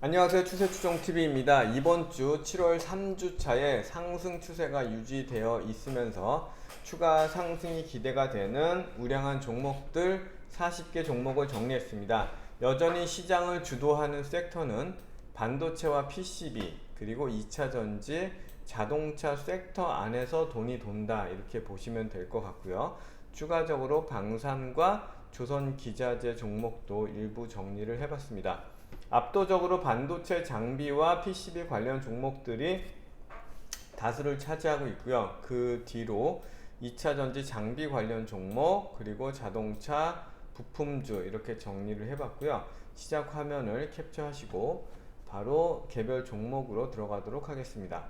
안녕하세요. 추세추종TV입니다. 이번 주 7월 3주차에 상승 추세가 유지되어 있으면서 추가 상승이 기대가 되는 우량한 종목들 40개 종목을 정리했습니다. 여전히 시장을 주도하는 섹터는 반도체와 PCB, 그리고 2차전지, 자동차 섹터 안에서 돈이 돈다, 이렇게 보시면 될 것 같고요. 추가적으로 방산과 조선기자재 종목도 일부 정리를 해봤습니다. 압도적으로 반도체 장비와 PCB 관련 종목들이 다수를 차지하고 있고요. 그 뒤로 2차전지 장비 관련 종목, 그리고 자동차 부품주, 이렇게 정리를 해봤고요. 시작 화면을 캡처하시고 바로 개별 종목으로 들어가도록 하겠습니다.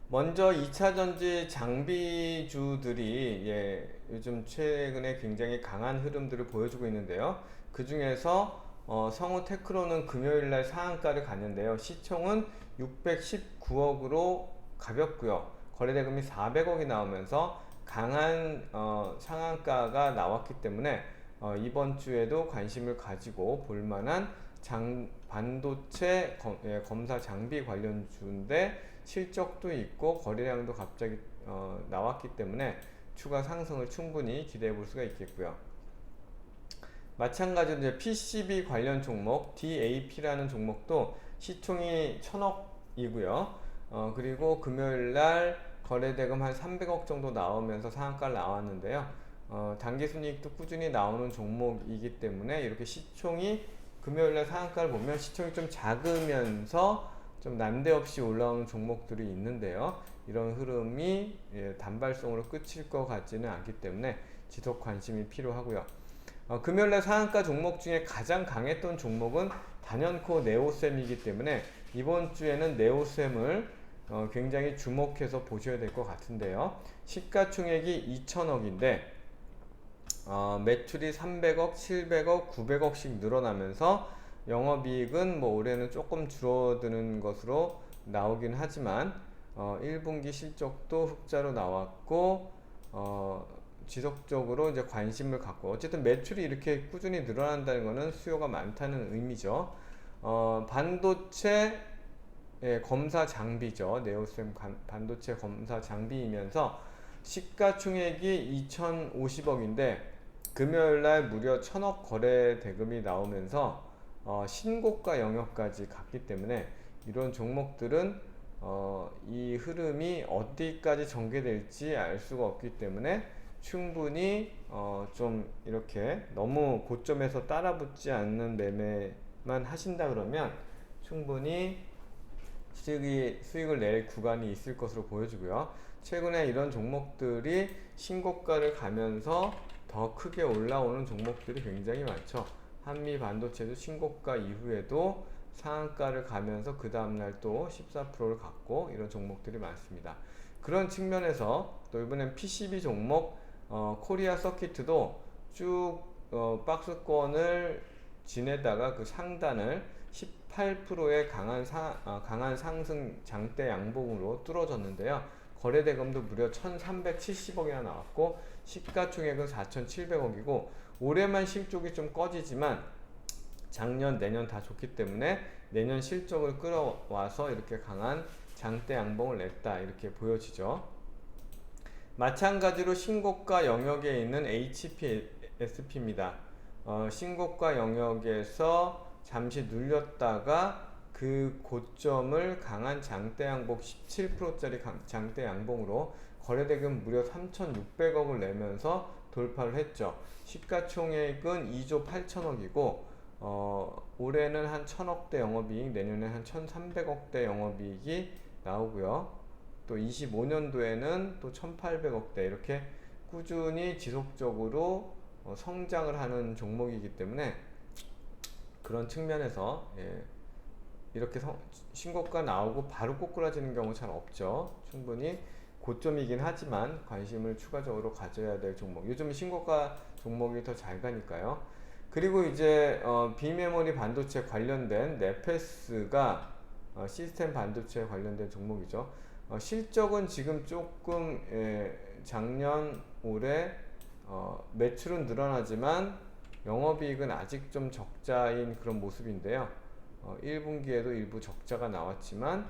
먼저 2차전지 장비주들이 요즘 최근에 굉장히 강한 흐름들을 보여주고 있는데요. 그 중에서 성우테크노는 금요일날 상한가를 갔는데요. 시총은 619억으로 가볍고요. 거래대금이 400억이 나오면서 강한 상한가가 나왔기 때문에 이번 주에도 관심을 가지고 볼만한 반도체 검사 장비 관련주인데 실적도 있고 거래량도 갑자기 나왔기 때문에 추가 상승을 충분히 기대해 볼 수가 있겠고요. 마찬가지로 이제 PCB 관련 종목 DAP라는 종목도 시총이 1000억이고요. 그리고 금요일날 거래대금 한 300억 정도 나오면서 상한가를 나왔는데요. 당기순이익도 꾸준히 나오는 종목이기 때문에 이렇게 시총이 금요일날 상한가를 보면 시총이 좀 작으면서 좀 난데없이 올라오는 종목들이 있는데요. 이런 흐름이 단발성으로 끝일 것 같지는 않기 때문에 지속 관심이 필요하고요. 금요일날 상한가 종목 중에 가장 강했던 종목은 단연코 네오셈이기 때문에 이번 주에는 네오셈을 굉장히 주목해서 보셔야 될 것 같은데요. 시가총액이 2천억인데 매출이 300억, 700억, 900억씩 늘어나면서 영업이익은 뭐 올해는 조금 줄어드는 것으로 나오긴 하지만 1분기 실적도 흑자로 나왔고 지속적으로 이제 관심을 갖고 어쨌든 매출이 이렇게 꾸준히 늘어난다는 것은 수요가 많다는 의미죠. 반도체 검사 장비죠. 네오셈 반도체 검사 장비이면서 시가총액이 2,050억인데 금요일날 무려 1,000억 거래 대금이 나오면서 신고가 영역까지 갔기 때문에 이런 종목들은 이 흐름이 어디까지 전개될지 알 수가 없기 때문에 충분히 좀 이렇게 너무 고점에서 따라붙지 않는 매매만 하신다 그러면 충분히 수익을 낼 구간이 있을 것으로 보여지고요. 최근에 이런 종목들이 신고가를 가면서 더 크게 올라오는 종목들이 굉장히 많죠. 한미 반도체도 신고가 이후에도 상한가를 가면서 그 다음날 또 14%를 갔고 이런 종목들이 많습니다. 그런 측면에서 또 이번엔 PCB 종목 코리아 서키트도 쭉 박스권을 지내다가 그 상단을 18%의 강한 상승 장대 양봉으로 뚫어졌는데요. 거래대금도 무려 1370억이나 나왔고 시가총액은 4700억이고 올해만 실적이 좀 꺼지지만 작년 내년 다 좋기 때문에 내년 실적을 끌어와서 이렇게 강한 장대 양봉을 냈다, 이렇게 보여지죠. 마찬가지로 신고가 영역에 있는 HPSP입니다. 신고가 영역에서 잠시 눌렸다가 그 고점을 강한 장대 양봉 17%짜리 장대 양봉으로 거래대금 무려 3,600억을 내면서 돌파를 했죠. 시가총액은 2조 8천억이고 올해는 한 1,000억대 영업이익, 내년에 한 1,300억대 영업이익이 나오고요. 또 25년도에는 또 1,800억대, 이렇게 꾸준히 지속적으로 성장을 하는 종목이기 때문에 그런 측면에서 이렇게 신고가 나오고 바로 꼬꾸라지는 경우 잘 없죠. 충분히 고점이긴 하지만 관심을 추가적으로 가져야 될 종목. 요즘 신고가 종목이 더 잘 가니까요. 그리고 이제 비메모리 반도체 관련된 네페스가 시스템 반도체 관련된 종목이죠. 실적은 지금 조금 작년 올해 매출은 늘어나지만 영업이익은 아직 좀 적자인 그런 모습인데요. 1분기에도 일부 적자가 나왔지만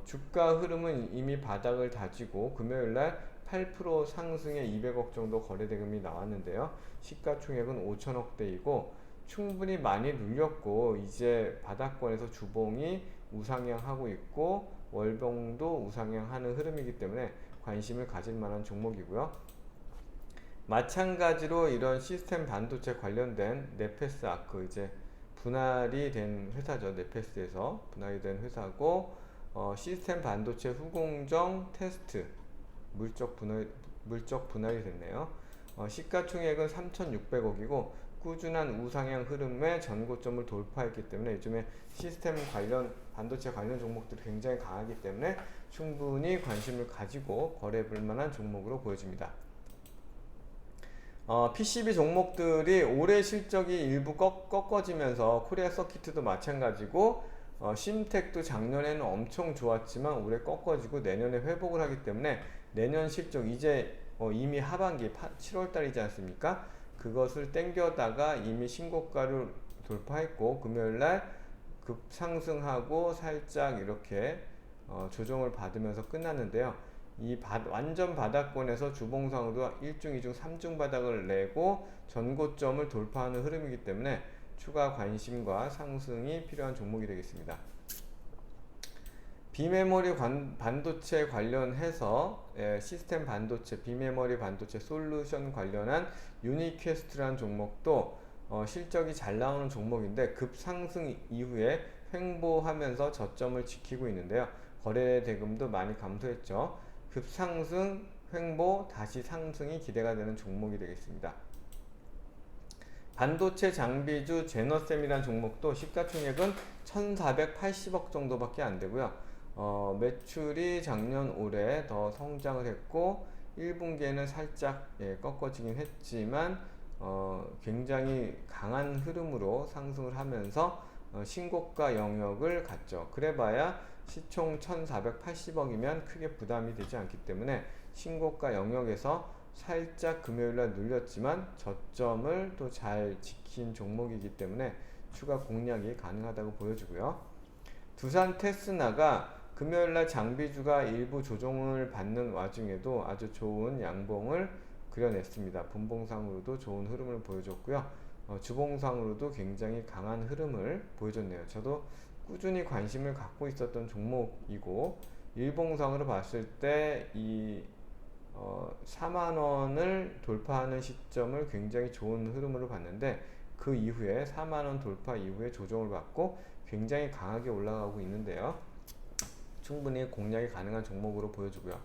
주가 흐름은 이미 바닥을 다지고 금요일날 8% 상승에 200억 정도 거래대금이 나왔는데요. 시가총액은 5천억대이고 충분히 많이 눌렸고 이제 바닥권에서 주봉이 우상향하고 있고 월봉도 우상향하는 흐름이기 때문에 관심을 가질 만한 종목이고요. 마찬가지로 이런 시스템 반도체 관련된 네페스 아크 이제 분할이 된 회사죠. 네페스에서 분할이 된 회사고 시스템 반도체 후공정 테스트 물적 분할이 됐네요. 시가총액은 3,600억이고 꾸준한 우상향 흐름에 전고점을 돌파했기 때문에 요즘에 시스템 관련 반도체 관련 종목들이 굉장히 강하기 때문에 충분히 관심을 가지고 거래해볼 만한 종목으로 보여집니다. PCB 종목들이 올해 실적이 일부 꺾어지면서 코리아 서키트도 마찬가지고 심텍도 작년에는 엄청 좋았지만 올해 꺾어지고 내년에 회복을 하기 때문에 내년 실적 이제 이미 하반기 7월달이지 않습니까? 그것을 땡겨다가 이미 신고가를 돌파했고 금요일날 급상승하고 살짝 이렇게 조정을 받으면서 끝났는데요. 완전 바닥권에서 주봉상으로 1중, 2중, 3중 바닥을 내고 전고점을 돌파하는 흐름이기 때문에 추가 관심과 상승이 필요한 종목이 되겠습니다. 비메모리 반도체 관련해서 시스템 반도체, 비메모리 반도체 솔루션 관련한 유니퀘스트라는 종목도 실적이 잘 나오는 종목인데 급상승 이후에 횡보하면서 저점을 지키고 있는데요. 거래 대금도 많이 감소했죠. 급상승, 횡보, 다시 상승이 기대가 되는 종목이 되겠습니다. 반도체 장비주 제너셈이라는 종목도 시가총액은 1,480억 정도밖에 안 되고요. 매출이 작년 올해 더 성장을 했고 1분기에는 살짝 꺾어지긴 했지만 굉장히 강한 흐름으로 상승을 하면서 신고가 영역을 갔죠. 그래봐야 시총 1,480억이면 크게 부담이 되지 않기 때문에 신고가 영역에서 살짝 금요일날 눌렸지만 저점을 또 잘 지킨 종목이기 때문에 추가 공략이 가능하다고 보여지고요. 두산 테스나가 금요일날 장비주가 일부 조정을 받는 와중에도 아주 좋은 양봉을 그려냈습니다. 분봉상으로도 좋은 흐름을 보여줬고요. 주봉상으로도 굉장히 강한 흐름을 보여줬네요. 저도 꾸준히 관심을 갖고 있었던 종목이고 일봉상으로 봤을 때 이 4만원을 돌파하는 시점을 굉장히 좋은 흐름으로 봤는데 그 이후에 4만원 돌파 이후에 조정을 받고 굉장히 강하게 올라가고 있는데요. 충분히 공략이 가능한 종목으로 보여주고요.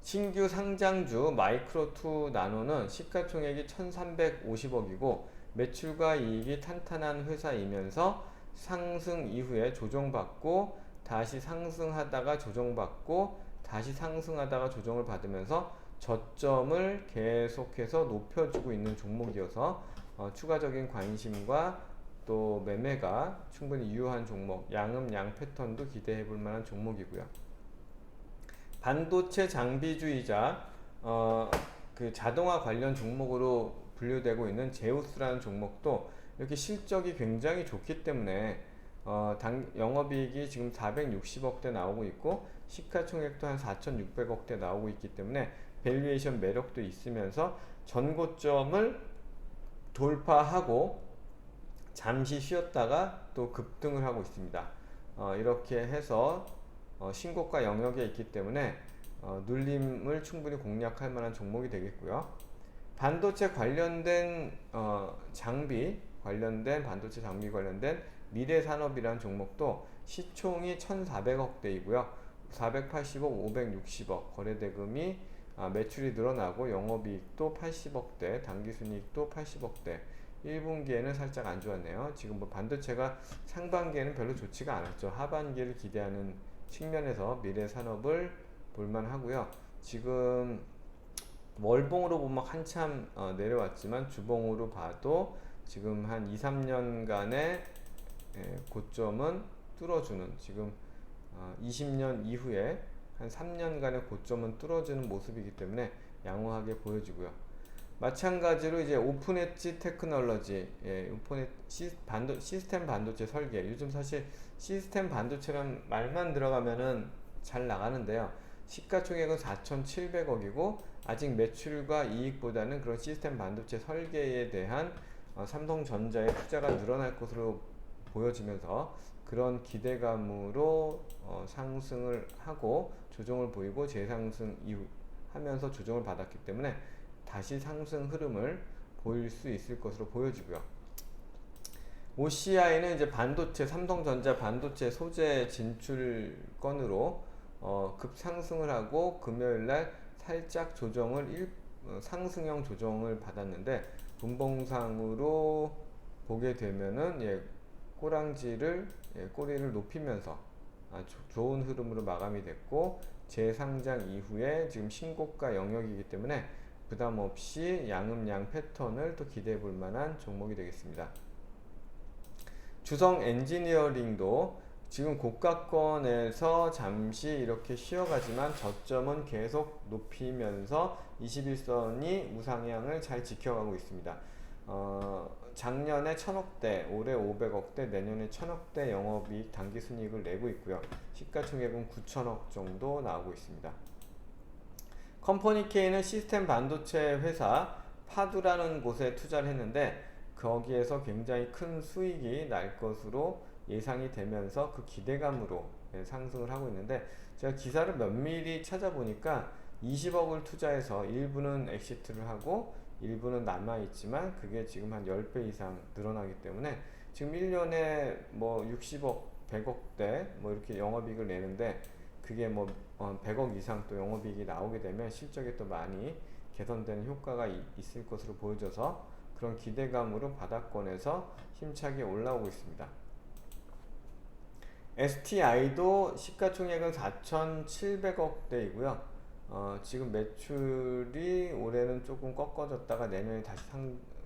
신규 상장주 마이크로2 나노는 시가총액이 1,350억이고 매출과 이익이 탄탄한 회사이면서 상승 이후에 조정받고 다시 상승하다가 조정받고 다시 상승하다가 조정을 받으면서 저점을 계속해서 높여주고 있는 종목이어서 추가적인 관심과 또 매매가 충분히 유효한 종목, 양음양 패턴도 기대해 볼 만한 종목이고요. 반도체 장비주이자 그 자동화 관련 종목으로 분류되고 있는 제우스라는 종목도 이렇게 실적이 굉장히 좋기 때문에 영업이익이 지금 460억대 나오고 있고 시가총액도 한 4,600억대 나오고 있기 때문에 밸류에이션 매력도 있으면서 전고점을 돌파하고 잠시 쉬었다가 또 급등을 하고 있습니다. 이렇게 해서 신고가 영역에 있기 때문에 눌림을 충분히 공략할 만한 종목이 되겠고요. 반도체 관련된 반도체 장비 관련된 미래산업이라는 종목도 시총이 1,400억대이고요. 480억, 560억 거래대금이 매출이 늘어나고 영업이익도 80억대, 당기순이익도 80억대. 1분기에는 살짝 안 좋았네요. 지금 뭐 반도체가 상반기에는 별로 좋지가 않았죠. 하반기를 기대하는 측면에서 미래산업을 볼만하고요. 지금 월봉으로 보면 한참 내려왔지만 주봉으로 봐도 지금 한 2, 3년간의 고점은 뚫어주는 지금 20년 이후에 한 3년간의 고점은 뚫어주는 모습이기 때문에 양호하게 보여지고요. 마찬가지로 이제 오픈 엣지 테크놀로지, 오픈 시스템 반도체 설계. 요즘 사실 시스템 반도체란 말만 들어가면은 잘 나가는데요. 시가총액은 4,700억이고 아직 매출과 이익보다는 그런 시스템 반도체 설계에 대한 삼성전자의 투자가 늘어날 것으로 보여지면서 그런 기대감으로 상승을 하고 조정을 보이고 재상승 이후 하면서 조정을 받았기 때문에 다시 상승 흐름을 보일 수 있을 것으로 보여지고요. OCI는 이제 반도체, 삼성전자 반도체 소재 진출건으로 급상승을 하고 금요일날 살짝 상승형 조정을 받았는데 분봉상으로 보게 되면은 꼬리를 높이면서 좋은 흐름으로 마감이 됐고 재상장 이후에 지금 신고가 영역이기 때문에 부담 없이 양음양 패턴을 또 기대해 볼 만한 종목이 되겠습니다. 주성 엔지니어링도 지금 고가권에서 잠시 이렇게 쉬어가지만 저점은 계속 높이면서 21선이 우상향을 잘 지켜가고 있습니다. 작년에 1000억대, 올해 500억대, 내년에 1000억대 영업이익 당기순이익을 내고 있고요. 시가총액은 9천억 정도 나오고 있습니다. 컴퍼니 K는 시스템 반도체 회사 파두라는 곳에 투자를 했는데 거기에서 굉장히 큰 수익이 날 것으로 예상이 되면서 그 기대감으로 상승을 하고 있는데 제가 기사를 면밀히 찾아보니까 20억을 투자해서 일부는 엑시트를 하고 일부는 남아있지만 그게 지금 한 10배 이상 늘어나기 때문에 지금 1년에 뭐 60억, 100억대 뭐 이렇게 영업이익을 내는데 그게 뭐 100억 이상 또 영업이익이 나오게 되면 실적에 또 많이 개선되는 효과가 있을 것으로 보여져서 그런 기대감으로 바닥권에서 힘차게 올라오고 있습니다. STI도 시가총액은 4,700억대이고요. 지금 매출이 올해는 조금 꺾어졌다가 내년에 다시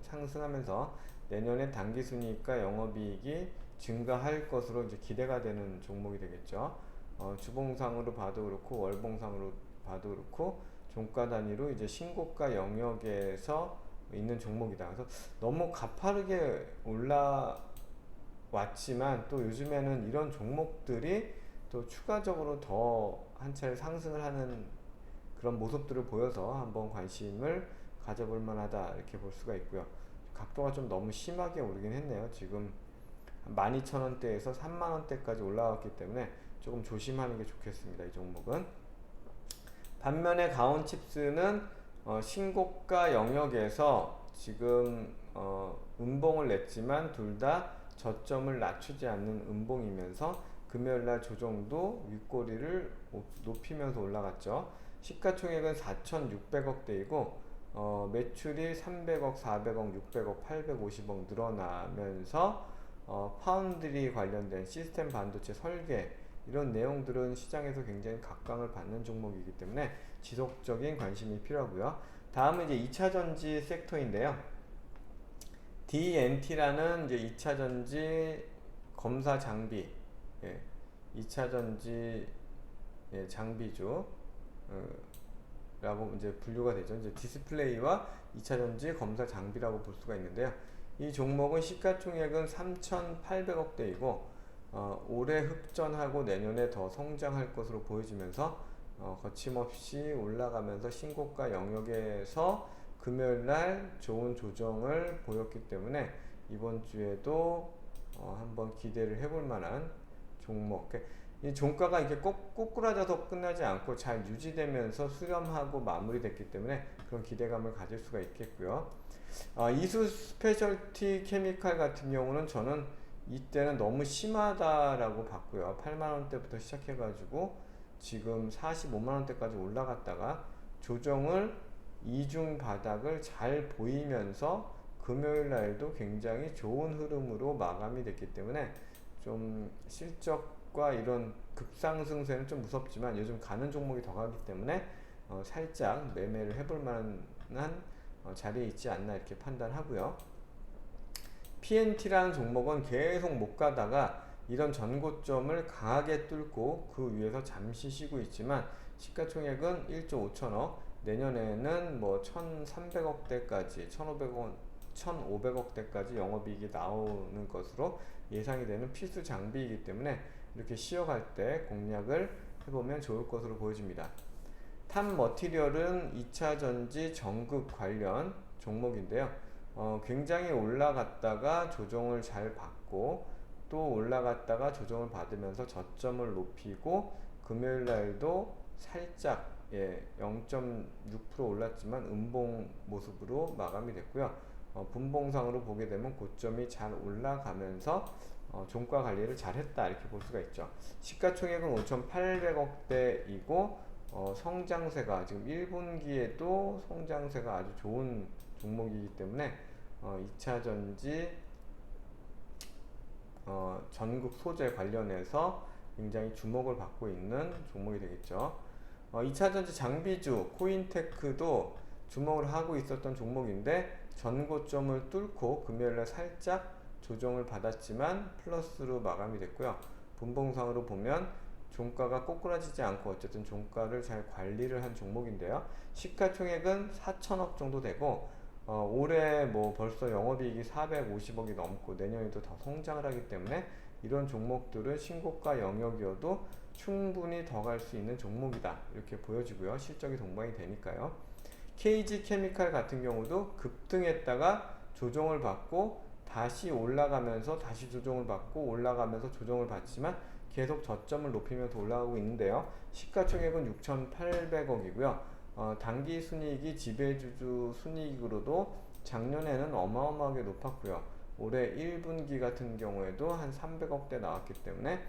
상승하면서 내년에 당기순이익과 영업이익이 증가할 것으로 이제 기대가 되는 종목이 되겠죠. 주봉상으로 봐도 그렇고 월봉상으로 봐도 그렇고 종가 단위로 이제 신고가 영역에서 있는 종목이다. 그래서 너무 가파르게 올라왔지만 또 요즘에는 이런 종목들이 또 추가적으로 더 한 차례 상승을 하는 그런 모습들을 보여서 한번 관심을 가져볼 만하다 이렇게 볼 수가 있고요. 각도가 좀 너무 심하게 오르긴 했네요. 지금 12,000원대에서 3만원대까지 올라왔기 때문에 조금 조심하는 게 좋겠습니다. 이 종목은. 반면에 가온칩스는 신고가 영역에서 지금 음봉을 냈지만 둘 다 저점을 낮추지 않는 음봉이면서 금요일날 조정도 윗꼬리를 높이면서 올라갔죠. 시가총액은 4,600억대이고 매출이 300억, 400억, 600억, 850억 늘어나면서 파운드리 관련된 시스템 반도체 설계 이런 내용들은 시장에서 굉장히 각광을 받는 종목이기 때문에 지속적인 관심이 필요하고요. 다음은 이제 2차전지 섹터인데요. DNT라는 이제 2차전지 검사 장비, 2차전지 장비주 라고 이제 분류가 되죠. 이제 디스플레이와 2차전지 검사 장비라고 볼 수가 있는데요. 이 종목은 시가총액은 3,800억대이고 올해 흡전하고 내년에 더 성장할 것으로 보여지면서 거침없이 올라가면서 신고가 영역에서 금요일날 좋은 조정을 보였기 때문에 이번 주에도 한번 기대를 해볼 만한 종목. 이 종가가 이렇게 꼬꾸라져서 끝나지 않고 잘 유지되면서 수렴하고 마무리됐기 때문에 그런 기대감을 가질 수가 있겠고요. 이수 스페셜티 케미칼 같은 경우는 저는 이때는 너무 심하다라고 봤고요. 8만원대부터 시작해가지고 지금 45만원대까지 올라갔다가 조정을 이중 바닥을 잘 보이면서 금요일 날도 굉장히 좋은 흐름으로 마감이 됐기 때문에 좀 실적과 이런 급상승세는 좀 무섭지만 요즘 가는 종목이 더 가기 때문에 살짝 매매를 해볼 만한 자리에 있지 않나 이렇게 판단하고요. PNT라는 종목은 계속 못 가다가 이런 전고점을 강하게 뚫고 그 위에서 잠시 쉬고 있지만 시가총액은 1조 5천억, 내년에는 뭐 1,300억대까지 1,500억대까지 영업이익이 나오는 것으로 예상이 되는 필수 장비이기 때문에 이렇게 쉬어갈 때 공략을 해보면 좋을 것으로 보여집니다. 탑 머티리얼은 2차 전지 전극 관련 종목인데요. 굉장히 올라갔다가 조정을 잘 받고 또 올라갔다가 조정을 받으면서 저점을 높이고 금요일 날도 살짝 0.6% 올랐지만 음봉 모습으로 마감이 됐고요. 분봉상으로 보게 되면 고점이 잘 올라가면서 종가 관리를 잘 했다 이렇게 볼 수가 있죠. 시가총액은 5,800억대이고 성장세가 지금 1분기에도 성장세가 아주 좋은 종목이기 때문에 2차 전지 전국 소재 관련해서 굉장히 주목을 받고 있는 종목이 되겠죠. 2차 전지 장비주 코인테크도 주목을 하고 있었던 종목인데 전고점을 뚫고 금요일날 살짝 조정을 받았지만 플러스로 마감이 됐고요. 분봉상으로 보면 종가가 꼬꾸라지지 않고 어쨌든 종가를 잘 관리를 한 종목인데요. 시가총액은 4천억 정도 되고 올해 뭐 벌써 영업이익이 450억이 넘고 내년에도 더 성장을 하기 때문에 이런 종목들은 신고가 영역이어도 충분히 더 갈 수 있는 종목이다 이렇게 보여지고요. 실적이 동반이 되니까요. KG 케미칼 같은 경우도 급등했다가 조정을 받고 다시 올라가면서 다시 조정을 받고 올라가면서 조정을 받지만 계속 저점을 높이면서 올라가고 있는데요. 시가총액은 6,800억이고요. 단기 순이익이 지배주주 순이익으로도 작년에는 어마어마하게 높았고요. 올해 1분기 같은 경우에도 한 300억대 나왔기 때문에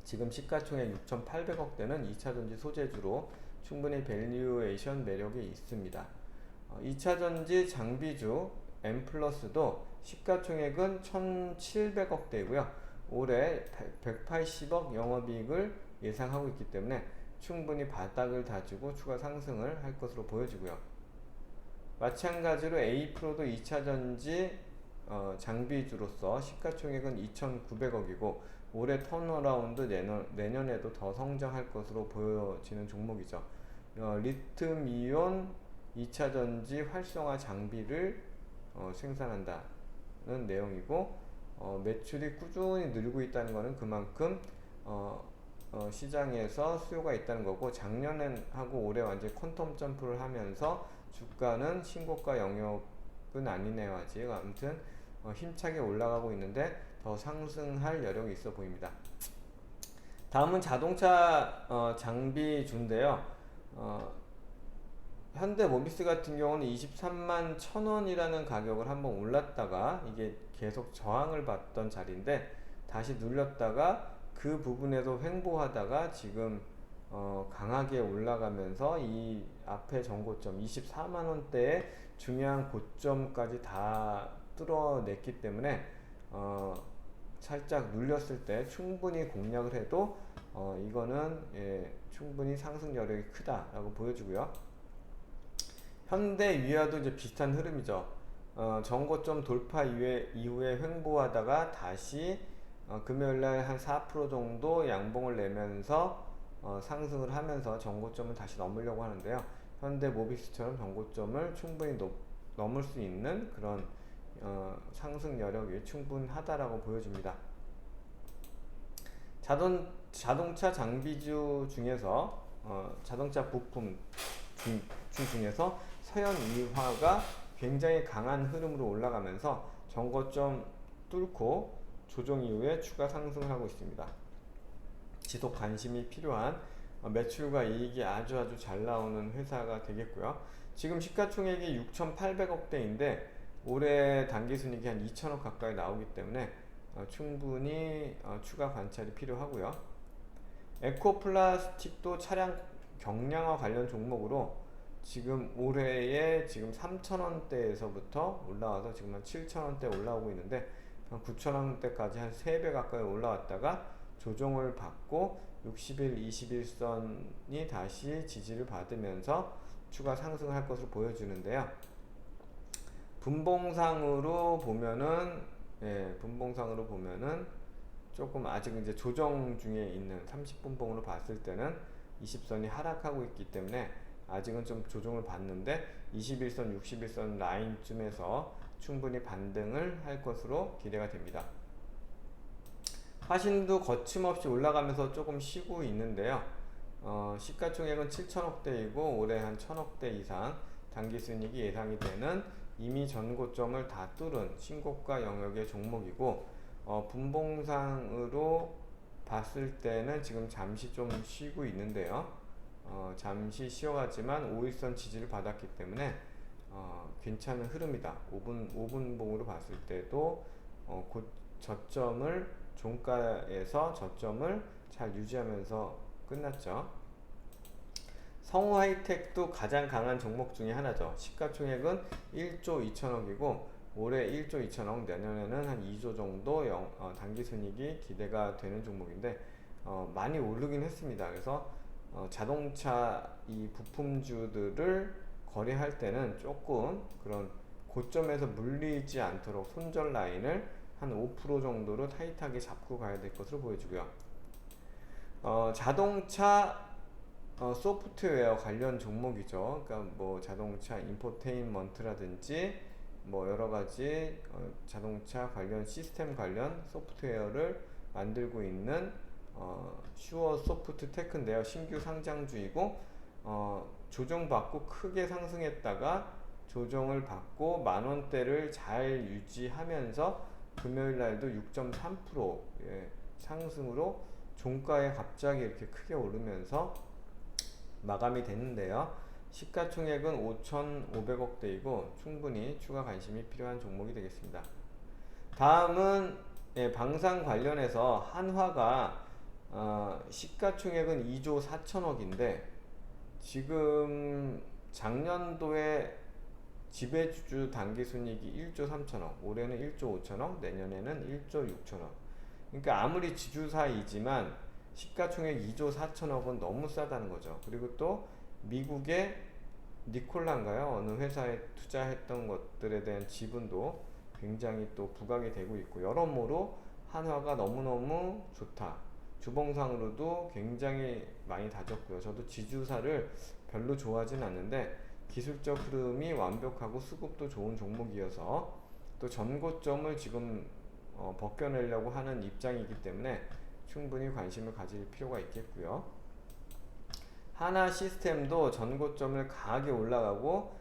지금 시가총액 6,800억대는 2차전지 소재주로 충분히 밸류에이션 매력이 있습니다. 2차전지 장비주 M플러스도 시가총액은 1,700억대이고요. 올해 180억 영업이익을 예상하고 있기 때문에 충분히 바닥을 다지고 추가 상승을 할 것으로 보여지고요. 마찬가지로 A프로도 2차전지 장비주로서 시가총액은 2,900억이고 올해 턴어라운드 내년에도 더 성장할 것으로 보여지는 종목이죠. 리튬이온 2차전지 활성화 장비를 생산한다는 내용이고 매출이 꾸준히 늘고 있다는 것은 그만큼 시장에서 수요가 있다는 거고 작년하고 올해 완전히 퀀텀 점프를 하면서 주가는 신고가 영역은 아니네요. 아직 아무튼 힘차게 올라가고 있는데 더 상승할 여력이 있어 보입니다. 다음은 자동차 장비주인데요. 현대모비스 같은 경우는 23만 1,000원이라는 가격을 한번 올랐다가 이게 계속 저항을 받던 자리인데 다시 눌렸다가 그 부분에서 횡보하다가 지금 강하게 올라가면서 이 앞에 전고점 24만원대의 중요한 고점까지 다 뚫어냈기 때문에 살짝 눌렸을 때 충분히 공략을 해도 이거는 충분히 상승 여력이 크다라고 보여주고요. 현대위아도 이제 비슷한 흐름이죠. 전고점 돌파 이후에 횡보하다가 다시 금요일날 한 4% 정도 양봉을 내면서 상승을 하면서 전고점을 다시 넘으려고 하는데요. 현대모비스처럼 전고점을 충분히 넘을 수 있는 그런 상승 여력이 충분하다라고 보여집니다. 자동차 장비주 중에서 자동차 부품 중에서 서현이화가 굉장히 강한 흐름으로 올라가면서 전고점 뚫고 조정 이후에 추가 상승을 하고 있습니다. 지속 관심이 필요한 매출과 이익이 아주 잘 나오는 회사가 되겠고요. 지금 시가총액이 6,800억대인데 올해 단기순이익이 한 2천억 가까이 나오기 때문에 충분히 추가 관찰이 필요하고요. 에코플라스틱도 차량 경량화 관련 종목으로 지금 올해에 지금 3,000원대에서부터 올라와서 지금 한 7,000원대 올라오고 있는데 한 9,000원대까지 한 3배 가까이 올라왔다가 조정을 받고 60일, 21선이 다시 지지를 받으면서 추가 상승을 할 것으로 보여주는데요. 분봉상으로 보면은 조금 아직 이제 조정 중에 있는 30분봉으로 봤을 때는 20선이 하락하고 있기 때문에 아직은 좀 조정을 받는데 21선, 61선 라인쯤에서 충분히 반등을 할 것으로 기대가 됩니다. 화신도 거침없이 올라가면서 조금 쉬고 있는데요. 시가총액은 7천억대이고 올해 한 1천억대 이상 당기순이익이 예상이 되는 이미 전고점을 다 뚫은 신고가 영역의 종목이고, 분봉상으로 봤을 때는 지금 잠시 좀 쉬고 있는데요. 잠시 쉬어가지만 5일선 지지를 받았기 때문에 괜찮은 흐름이다. 5분봉으로 봤을 때도 곧 저점을, 종가에서 저점을 잘 유지하면서 끝났죠. 성우 하이텍도 가장 강한 종목 중에 하나죠. 시가총액은 1조 2천억이고 올해 1조 2천억, 내년에는 한 2조 정도 당기순이익이 기대가 되는 종목인데 많이 오르긴 했습니다. 그래서 자동차 이 부품주들을 거래할 때는 조금 그런 고점에서 물리지 않도록 손절 라인을 한 5% 정도로 타이트하게 잡고 가야 될 것으로 보여지고요. 자동차 소프트웨어 관련 종목이죠. 그러니까 뭐 자동차 인포테인먼트라든지 뭐 여러 가지 자동차 관련 시스템 관련 소프트웨어를 만들고 있는 슈어 소프트 테크인데요. 신규 상장주이고 조정받고 크게 상승했다가 조정을 받고 만원대를 잘 유지하면서 금요일날도 6.3% 상승으로 종가에 갑자기 이렇게 크게 오르면서 마감이 됐는데요. 시가총액은 5,500억대이고 충분히 추가 관심이 필요한 종목이 되겠습니다. 다음은 방산 관련해서 한화가 시가총액은 2조 4천억인데 지금 작년도에 지배주주 당기순이익이 1조 3천억, 올해는 1조 5천억, 내년에는 1조 6천억. 그러니까 아무리 지주사이지만 시가총액 2조 4천억은 너무 싸다는 거죠. 그리고 또 미국의 니콜라인가요? 어느 회사에 투자했던 것들에 대한 지분도 굉장히 또 부각이 되고 있고, 여러모로 한화가 너무너무 좋다. 주봉상으로도 굉장히 많이 다졌고요. 저도 지주사를 별로 좋아하진 않는데 기술적 흐름이 완벽하고 수급도 좋은 종목이어서 또 전고점을 지금 벗겨내려고 하는 입장이기 때문에 충분히 관심을 가질 필요가 있겠고요. 하나 시스템도 전고점을 강하게 올라가고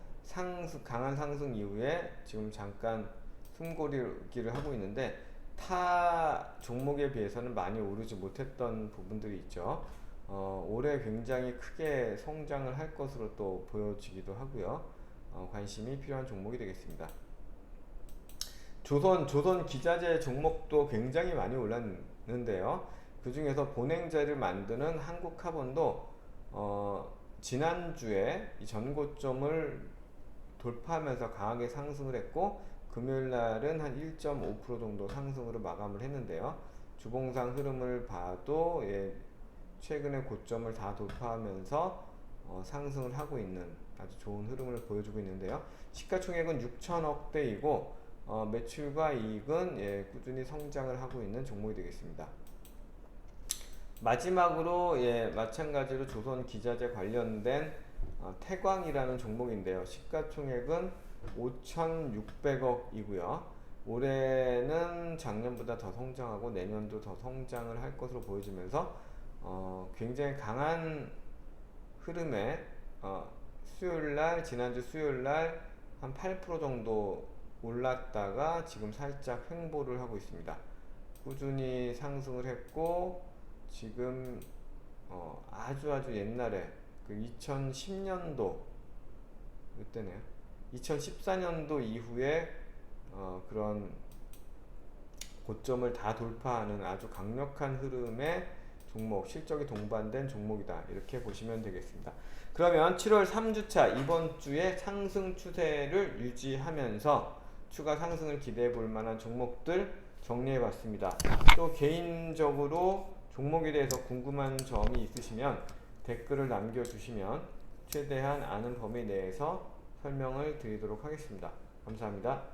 강한 상승 이후에 지금 잠깐 숨고르기를 하고 있는데 타 종목에 비해서는 많이 오르지 못했던 부분들이 있죠. 올해 굉장히 크게 성장을 할 것으로 또 보여지기도 하고요. 관심이 필요한 종목이 되겠습니다. 조선 기자재 종목도 굉장히 많이 올랐는데요. 그 중에서 본행제를 만드는 한국카본도 지난주에 이 전고점을 돌파하면서 강하게 상승을 했고 금요일날은 한 1.5% 정도 상승으로 마감을 했는데요. 주봉상 흐름을 봐도 최근에 고점을 다 돌파하면서 상승을 하고 있는 아주 좋은 흐름을 보여주고 있는데요. 시가총액은 6천억대이고 매출과 이익은 꾸준히 성장을 하고 있는 종목이 되겠습니다. 마지막으로 마찬가지로 조선 기자재 관련된 태광이라는 종목인데요. 시가총액은 5,600억이고요. 올해는 작년보다 더 성장하고 내년도 더 성장을 할 것으로 보여지면서 굉장히 강한 흐름에 지난주 수요일날 한 8% 정도 올랐다가 지금 살짝 횡보를 하고 있습니다. 꾸준히 상승을 했고 지금 아주 옛날에 그 2010년도 그때네요. 2014년도 이후에 그런 고점을 다 돌파하는 아주 강력한 흐름의 종목, 실적이 동반된 종목이다. 이렇게 보시면 되겠습니다. 그러면 7월 3주차 이번 주에 상승 추세를 유지하면서 추가 상승을 기대해 볼 만한 종목들 정리해 봤습니다. 또 개인적으로 종목에 대해서 궁금한 점이 있으시면 댓글을 남겨주시면 최대한 아는 범위 내에서 설명을 드리도록 하겠습니다. 감사합니다.